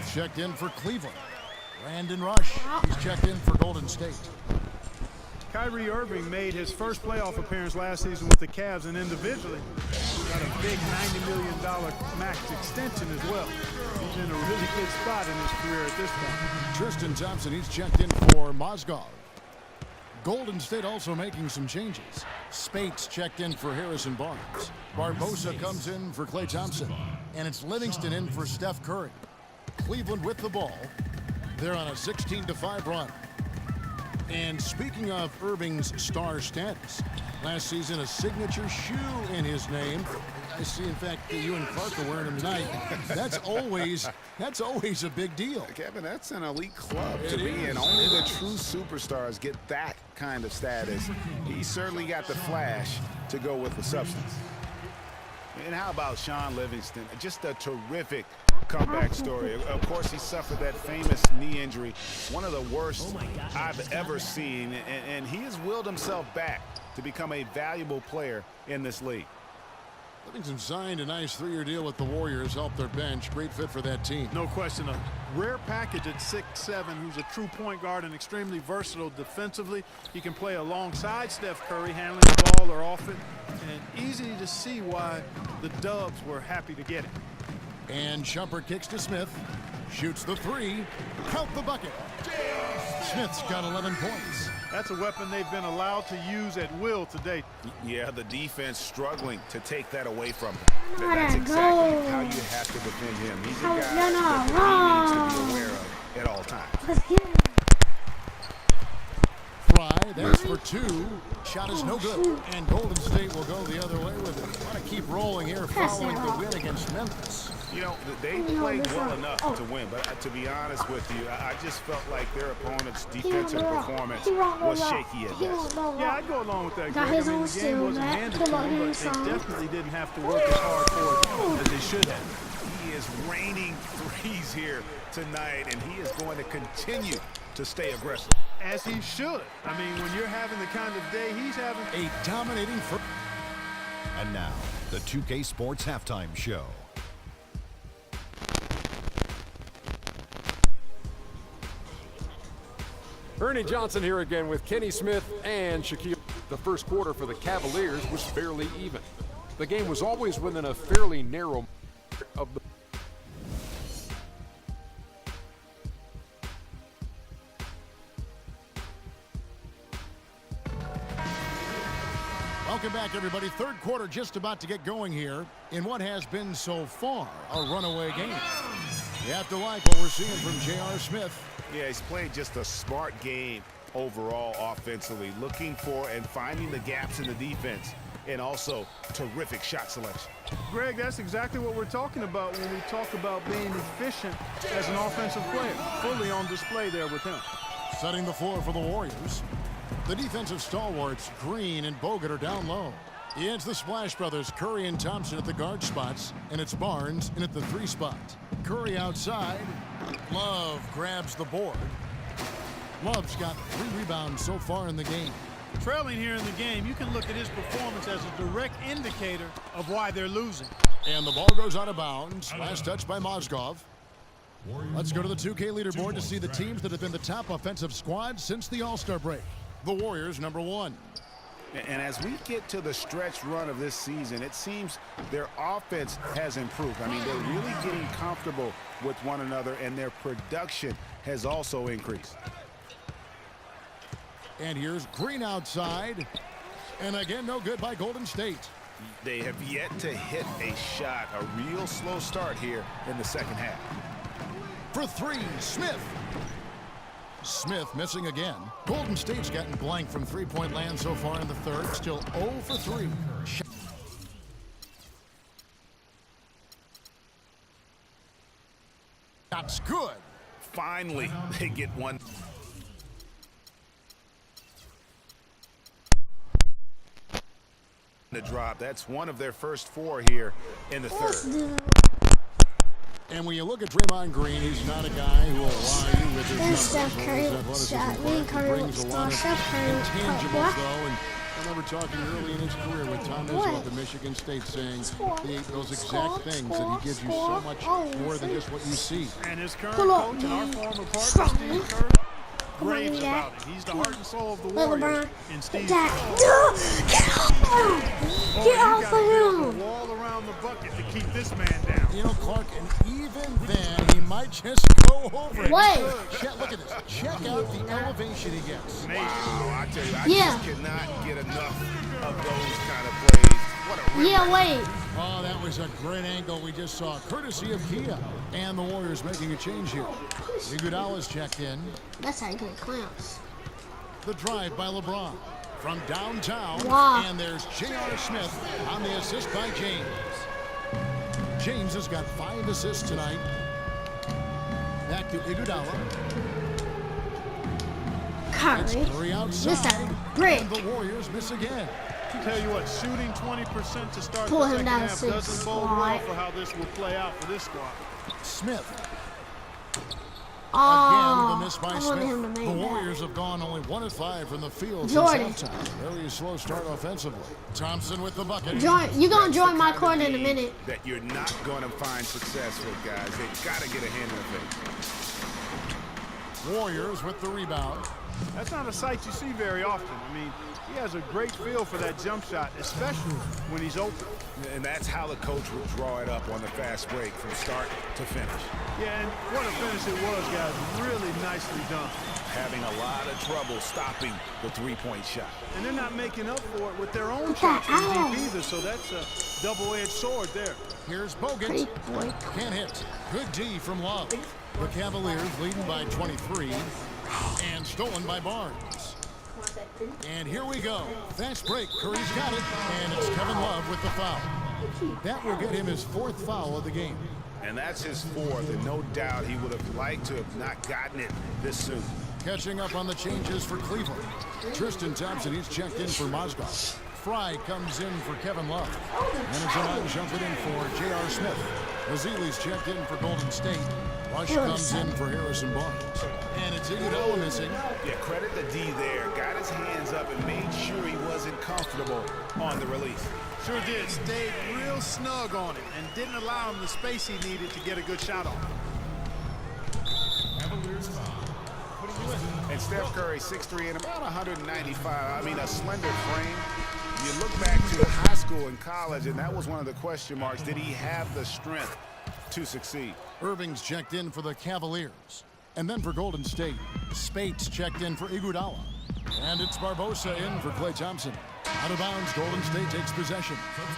Smith checked in for Cleveland. Brandon Rush, he's checked in for Golden State. Kyrie Irving made his first playoff appearance last season with the Cavs, and individually got a big $90 million max extension as well. He's in a really good spot in his career at this point. Tristan Thompson, he's checked in for Mozgov. Golden State also making some changes. Spates checked in for Harrison Barnes. Barbosa comes in for Klay Thompson. And it's Livingston in for Steph Curry. Cleveland with the ball. They're on a 16-5 run. And speaking of Irving's star status, last season a signature shoe in his name. I see, in fact, that you and Clark are wearing them tonight. That's always a big deal. Kevin, that's an elite club to be in. Only the true superstars get that kind of status. He certainly got the flash to go with the substance. And how about Sean Livingston? Just a terrific comeback story. Of course, he suffered that famous knee injury, one of the worst I've ever seen, and he has willed himself back to become a valuable player in this league. Livingston signed a nice 3-year deal with the Warriors, helped their bench. Great fit for that team. No question. A rare package at 6'7", who's a true point guard and extremely versatile defensively. He can play alongside Steph Curry, handling the ball or off it, and easy to see why the Dubs were happy to get it. And Shumpert kicks to Smith. Shoots the 3. Count the bucket. Smith's got 11 points. That's a weapon they've been allowed to use at will to date. Yeah, the defense struggling to take that away from him. That's exactly how you have to defend him. He's a guy that he needs to be aware of at all times. Fry, that's for 2. Shot is no good. And Golden State will go the other way with it. Want to keep rolling here following the win against Memphis. You know, they played well enough to win, but to be honest with you, I just felt like their opponent's defensive performance was shaky at best. Yeah, I'd go along with that. Greg. I mean, the game wasn't handed to them, but they definitely didn't have to work as hard for it as they should have. He is raining threes here tonight, and he is going to continue to stay aggressive. As he should. I mean, when you're having the kind of day he's having. A dominating first. And now, the 2K Sports Halftime Show. Ernie Johnson here again with Kenny Smith and Shaquille. The first quarter for the Cavaliers was fairly even. The game was always within a fairly narrow of the. Welcome back, everybody. Third quarter just about to get going here in what has been so far a runaway game. You have to like what we're seeing from J.R. Smith. Yeah, he's played just a smart game overall offensively, looking for and finding the gaps in the defense, and also terrific shot selection. Greg, that's exactly what we're talking about when we talk about being efficient as an offensive player. Fully on display there with him. Setting the floor for the Warriors. The defensive stalwarts, Green and Bogut, are down low. It's the Splash Brothers, Curry and Thompson at the guard spots, and it's Barnes in at the 3 spot. Curry outside. Love grabs the board. Love's got 3 rebounds so far in the game. Trailing here in the game, you can look at his performance as a direct indicator of why they're losing. And the ball goes out of bounds. Last touch by Mozgov. Let's go to the 2K leaderboard to see the teams that have been the top offensive squad since the All-Star break. The Warriors, number 1. And as we get to the stretch run of this season, it seems their offense has improved. I mean, they're really getting comfortable with one another, and their production has also increased. And here's Green outside. And again, no good by Golden State. They have yet to hit a shot. A real slow start here in the second half. For 3, Smith. Smith missing again. Golden State's gotten blank from three-point land so far in the third. Still 0 for 3. That's good. Finally, they get one. The drop. That's one of their first 4 here in the third. And when you look at Draymond Green, he's not a guy who will lie you with his numbers. Steph Curry shot. Me and Curry brings a lot of intangibles, though, and I remember talking early in his career with Tom Izzo up in Michigan State saying those exact things, that he gives you so much more than just what you see. And his current coach and our former partner, Steve Kerr, raves about it. He's the heart and soul of the Warriors. And Steve Get off of him! wall around the bucket to keep this man down. You know, Clark, and even then, he might just go over it. Wait. Look at this. Check out the elevation he gets. Wow, I tell you, I Yeah. just cannot get enough of those kind of plays. What a rip. Yeah, wait. Oh, that was a great angle we just saw, courtesy of Kia. And the Warriors making a change here. Iguodala's checked in. That's how you get clamps. The drive by LeBron from downtown. Wow. And there's J.R. Smith on the assist by James. James has got 5 assists tonight. Back to Iguodala. It's Curry. Curry This outside. time, brick. And the Warriors miss again. Tell you what, shooting 20% to start Pull the him second down half 6, doesn't bode well squad. for how this will play out for this squad. Smith. Oh, Again, the miss by I wanted him to Smith. make The that. Warriors have gone only 1 of 5 from the field Jordan. since halftime. Very slow start offensively. Thompson with the bucket. Join. You gonna That's join the my kind of court in a game minute? That you're not going to find success with, guys. They've got to get a hand in the face. Warriors with the rebound. That's not a sight you see very often. I mean, he has a great feel for that jump shot, especially when he's open. And that's how the coach would draw it up on the fast break from start to finish. Yeah, and what a finish it was, guys. Really nicely done. Having a lot of trouble stopping the three-point shot. And they're not making up for it with their own the shots from hell? deep either, so that's a double-edged sword there. Here's Bogut. Pretty boy. Can't hit. Good D from Love. The Cavaliers leading by 23 and stolen by Barnes. And here we go. Fast break. Curry's got it, and it's Kevin Love with the foul. That will get him his 4th foul of the game. And that's his 4th, and no doubt he would have liked to have not gotten it this soon. Catching up on the changes for Cleveland. Tristan Thompson, he's checked in for Mozgov. Fry comes in for Kevin Love. And it's on jumping in for J.R. Smith. Mazzili's checked in for Golden State. Rush comes in for Harrison Barnes. And it's Iguodala missing. Yeah, credit the D there. Got his hands up and made sure he wasn't comfortable on the release. Sure did. Stayed real snug on it and didn't allow him the space he needed to get a good shot off. And Steph Curry, 6'3" and about 195. I mean, a slender frame. You look back to high school and college, and that was one of the question marks. Did he have the strength to succeed? Irving's checked in for the Cavaliers. And then for Golden State, Spates checked in for Iguodala. And it's Barbosa in for Klay Thompson. Out of bounds, Golden State takes possession.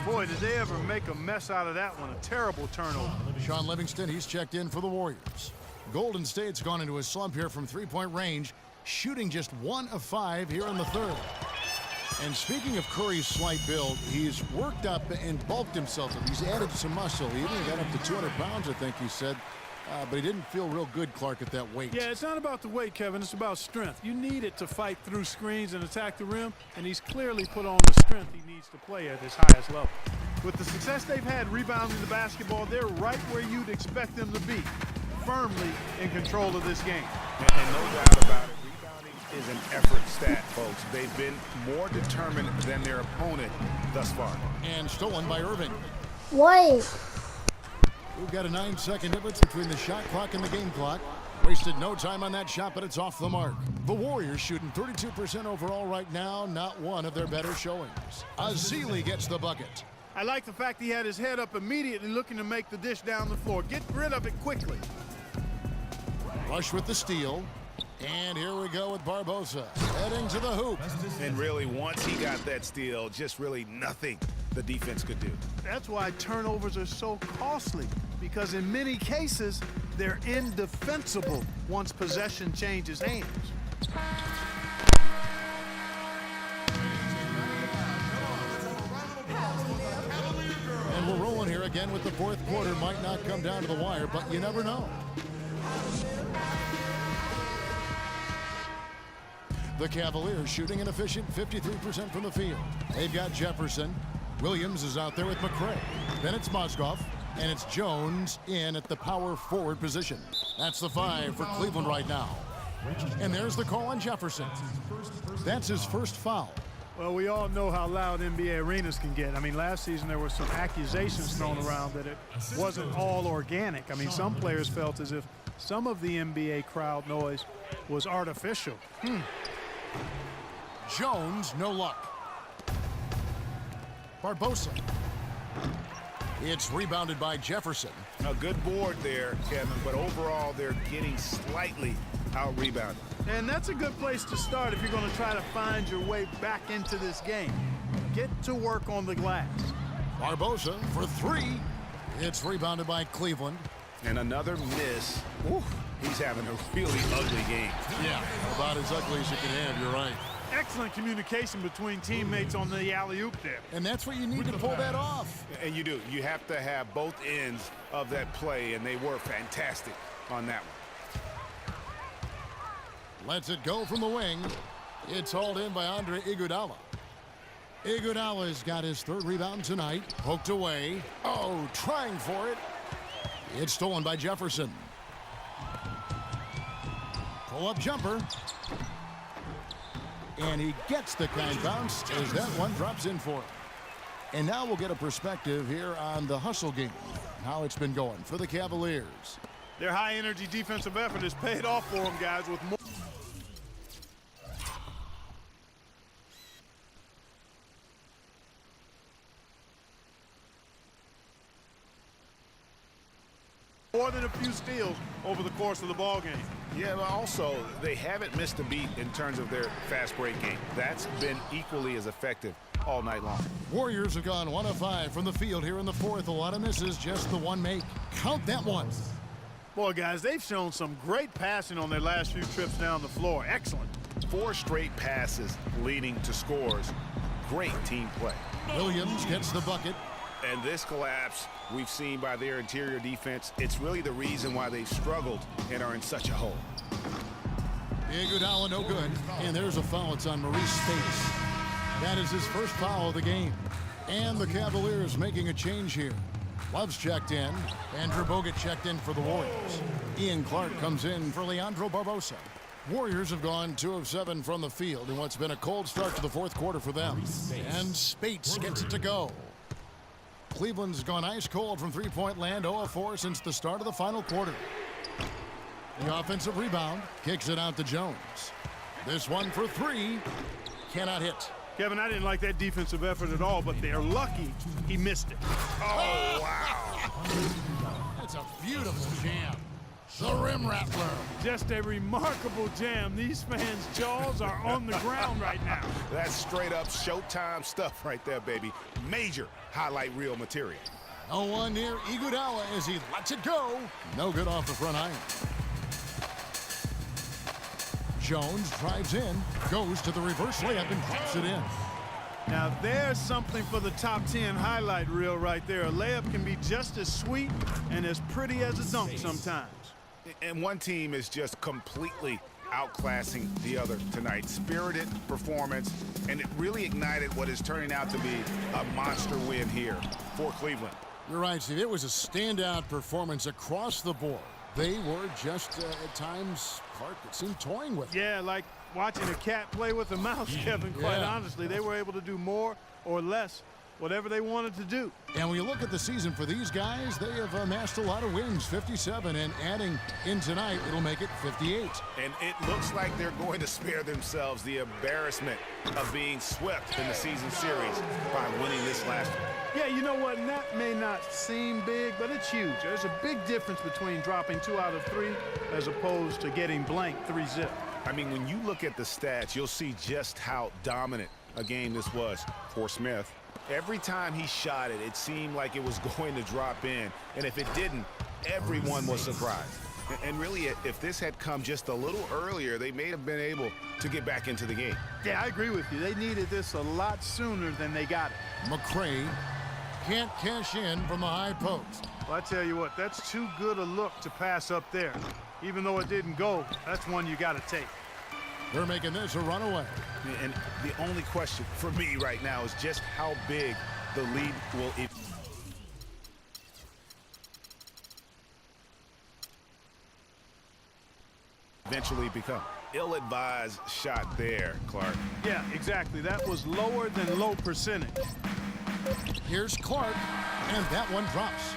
Boy, did they ever make a mess out of that one. A terrible turnover. Sean Livingston, he's checked in for the Warriors. Golden State's gone into a slump here from 3-point range, shooting just 1 of 5 here in the 3rd. And speaking of Curry's slight build, he's worked up and bulked himself up. He's added some muscle. He even got up to 200 pounds, I think he said. But he didn't feel real good, Clark, at that weight. Yeah, it's not about the weight, Kevin. It's about strength. You need it to fight through screens and attack the rim, and he's clearly put on the strength he needs to play at his highest level. With the success they've had rebounding the basketball, they're right where you'd expect them to be, firmly in control of this game. And no doubt about it, rebounding is an effort stat, folks. They've been more determined than their opponent thus far. And stolen by Irving. Wait. We've got a 9-second difference between the shot clock and the game clock. Wasted no time on that shot, but it's off the mark. The Warriors shooting 32% overall right now, not one of their better showings. Azili gets the bucket. I like the fact he had his head up immediately looking to make the dish down the floor. Get rid of it quickly. Rush with the steal. And here we go with Barbosa heading to the hoop. And really, once he got that steal, just really nothing the defense could do. That's why turnovers are so costly, because in many cases, they're indefensible once possession changes hands. And we're rolling here again with the 4th quarter. Might not come down to the wire, but you never know. The Cavaliers shooting an efficient 53% from the field. They've got Jefferson. Williams is out there with McRae. Then it's Mozgov. And it's Jones in at the power forward position. That's the 5 for Cleveland right now. And there's the call on Jefferson. That's his first foul. Well, we all know how loud NBA arenas can get. I mean, last season there were some accusations thrown around that it wasn't all organic. I mean, some players felt as if some of the NBA crowd noise was artificial. Jones, no luck. Barbosa. It's rebounded by Jefferson. A good board there, Kevin, but overall they're getting slightly out-rebounded. And that's a good place to start if you're going to try to find your way back into this game. Get to work on the glass. Barbosa for three. It's rebounded by Cleveland. And another miss. Ooh, he's having a really ugly game. Yeah, about as ugly as you can have, you're right. Excellent communication between teammates on the alley-oop there. And that's what you need to pull that off. And you do. You have to have both ends of that play, and they were fantastic on that one. Lets it go from the wing. It's hauled in by Andre Iguodala. Iguodala's got his third rebound tonight. Poked away. Oh, trying for it. It's stolen by Jefferson. Pull-up jumper. And he gets the kind bounce as that one drops in for him. And now we'll get a perspective here on the hustle game, how it's been going for the Cavaliers. Their high-energy defensive effort has paid off for them, guys, with more than a few steals over the course of the ball game. Yeah, but also, they haven't missed a beat in terms of their fast break game. That's been equally as effective all night long. Warriors have gone 1 of 5 from the field here in the fourth. A lot of misses, just the one make. Count that one. Boy, guys, they've shown some great passing on their last few trips down the floor. Excellent. 4 straight passes leading to scores. Great team play. Williams gets the bucket. And this collapse we've seen by their interior defense, it's really the reason why they've struggled and are in such a hole. Iguodala no good. And there's a foul. It's on Maurice Space. That is his first foul of the game. And the Cavaliers making a change here. Love's checked in. Andrew Bogut checked in for the Warriors. Ian Clark comes in for Leandro Barbosa. Warriors have gone 2 of 7 from the field in what's been a cold start to the fourth quarter for them. And Spates gets it to go. Cleveland's gone ice cold from three-point land, 0 of 4 since the start of the final quarter. The offensive rebound kicks it out to Jones. This one for 3. Cannot hit. Kevin, I didn't like that defensive effort at all, but they're lucky he missed it. Oh, wow. That's a beautiful jam. The rim rattler. Just a remarkable jam. These fans' jaws are on the ground right now. That's straight up Showtime stuff right there, baby. Major highlight reel material. No one near Iguodala as he lets it go. No good off the front iron. Jones drives in, goes to the reverse layup and drops it in. Now there's something for the top 10 highlight reel right there. A layup can be just as sweet and as pretty as a dunk sometimes. And one team is just completely outclassing the other tonight. Spirited performance, and it really ignited what is turning out to be a monster win here for Cleveland. You're right, Steve. It was a standout performance across the board. They were just, at times, Clark, it seemed toying with it. Yeah, like watching a cat play with a mouse, Kevin, quite honestly. They were able to do more or less, whatever they wanted to do. And when you look at the season for these guys, they have amassed a lot of wins, 57, and adding in tonight, it'll make it 58. And it looks like they're going to spare themselves the embarrassment of being swept in the season series by winning this last one. Yeah, you know what? And that may not seem big, but it's huge. There's a big difference between dropping 2 out of 3 as opposed to getting blank 3-zip. I mean, when you look at the stats, you'll see just how dominant a game this was for Smith. Every time he shot it, it seemed like it was going to drop in. And if it didn't, everyone was surprised. And really, if this had come just a little earlier, they may have been able to get back into the game. Yeah, I agree with you. They needed this a lot sooner than they got it. McCray can't cash in from the high post. Well, I tell you what, that's too good a look to pass up there. Even though it didn't go, that's one you got to take. They're making this a runaway. And the only question for me right now is just how big the lead will eventually become. ill-advised shot there, Clark. Yeah, exactly. That was lower than low percentage. Here's Clark, and that one drops.